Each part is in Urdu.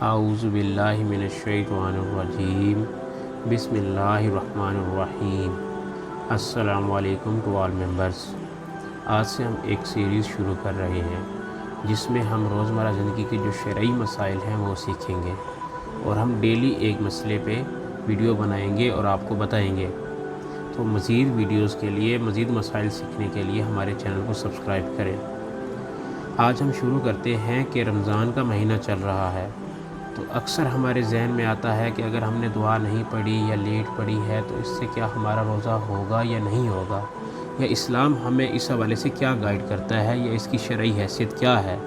اعوذ باللہ من الشیطان الرجیم بسم اللہ الرحمن الرحیم۔ السلام علیکم ٹو آل ممبرس۔ آج سے ہم ایک سیریز شروع کر رہے ہیں جس میں ہم روزمرہ زندگی کے جو شرعی مسائل ہیں وہ سیکھیں گے، اور ہم ڈیلی ایک مسئلے پہ ویڈیو بنائیں گے اور آپ کو بتائیں گے۔ تو مزید ویڈیوز کے لیے، مزید مسائل سیکھنے کے لیے ہمارے چینل کو سبسکرائب کریں۔ آج ہم شروع کرتے ہیں کہ رمضان کا مہینہ چل رہا ہے، تو اکثر ہمارے ذہن میں آتا ہے کہ اگر ہم نے دعا نہیں پڑھی یا لیٹ پڑھی ہے تو اس سے کیا ہمارا روزہ ہوگا یا نہیں ہوگا، یا اسلام ہمیں اس حوالے سے کیا گائیڈ کرتا ہے، یا اس کی شرعی حیثیت کیا ہے۔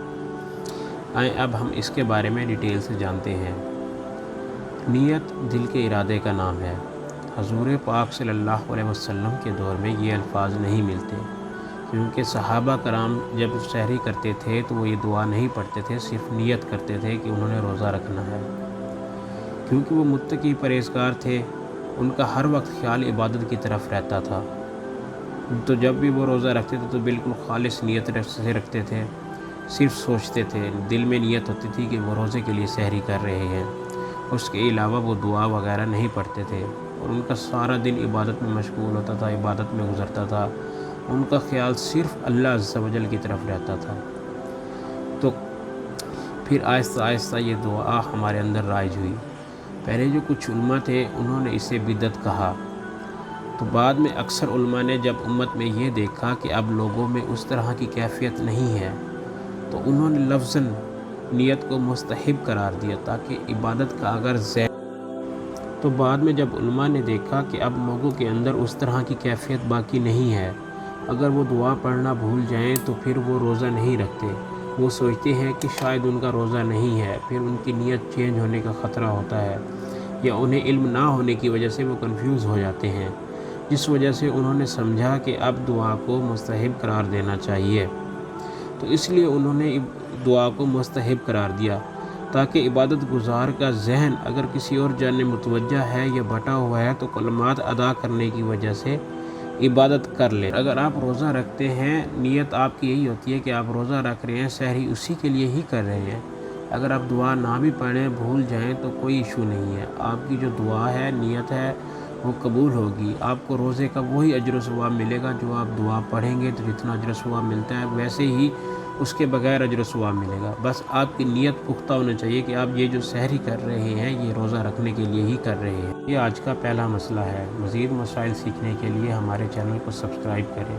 آئیں اب ہم اس کے بارے میں ڈیٹیل سے جانتے ہیں۔ نیت دل کے ارادے کا نام ہے۔ حضور پاک صلی اللہ علیہ وسلم کے دور میں یہ الفاظ نہیں ملتے، کیونکہ صحابہ کرام جب سحری کرتے تھے تو وہ یہ دعا نہیں پڑھتے تھے، صرف نیت کرتے تھے کہ انہوں نے روزہ رکھنا ہے۔ کیونکہ وہ متقی پرہیزگار تھے، ان کا ہر وقت خیال عبادت کی طرف رہتا تھا، تو جب بھی وہ روزہ رکھتے تھے تو بالکل خالص نیت سے رکھتے تھے، صرف سوچتے تھے، دل میں نیت ہوتی تھی کہ وہ روزے کے لیے سحری کر رہے ہیں۔ اس کے علاوہ وہ دعا وغیرہ نہیں پڑھتے تھے، اور ان کا سارا دن عبادت میں مشغول ہوتا تھا، عبادت میں گزرتا تھا، ان کا خیال صرف اللہ عز و جل کی طرف رہتا تھا۔ تو پھر آہستہ آہستہ یہ دعا ہمارے اندر رائج ہوئی۔ پہلے جو کچھ علماء تھے انہوں نے اسے بدعت کہا، تو بعد میں اکثر علماء نے جب امت میں یہ دیکھا کہ اب لوگوں میں اس طرح کی کیفیت نہیں ہے، تو انہوں نے لفظاً نیت کو مستحب قرار دیا تاکہ عبادت کا اگر تو بعد میں جب علماء نے دیکھا کہ اب لوگوں کے اندر اس طرح کی کیفیت باقی نہیں ہے، اگر وہ دعا پڑھنا بھول جائیں تو پھر وہ روزہ نہیں رکھتے، وہ سوچتے ہیں کہ شاید ان کا روزہ نہیں ہے، پھر ان کی نیت چینج ہونے کا خطرہ ہوتا ہے، یا انہیں علم نہ ہونے کی وجہ سے وہ کنفیوز ہو جاتے ہیں، جس وجہ سے انہوں نے سمجھا کہ اب دعا کو مستحب قرار دینا چاہیے، تو اس لیے انہوں نے دعا کو مستحب قرار دیا تاکہ عبادت گزار کا ذہن اگر کسی اور جانب متوجہ ہے یا بٹا ہوا ہے تو کلمات ادا کرنے کی وجہ سے عبادت کر لے۔ اگر آپ روزہ رکھتے ہیں، نیت آپ کی یہی ہوتی ہے کہ آپ روزہ رکھ رہے ہیں، سحری اسی کے لیے ہی کر رہے ہیں، اگر آپ دعا نہ بھی پڑھیں، بھول جائیں تو کوئی ایشو نہیں ہے، آپ کی جو دعا ہے، نیت ہے، وہ قبول ہوگی، آپ کو روزے کا وہی اجر و ثواب ملے گا جو آپ دعا پڑھیں گے تو جتنا اجر و ثواب ملتا ہے ویسے ہی اس کے بغیر اجر و ثواب ملے گا۔ بس آپ کی نیت پختہ ہونا چاہیے کہ آپ یہ جو سحری کر رہے ہیں یہ روزہ رکھنے کے لیے ہی کر رہے ہیں۔ یہ آج کا پہلا مسئلہ ہے۔ مزید مسائل سیکھنے کے لیے ہمارے چینل کو سبسکرائب کریں۔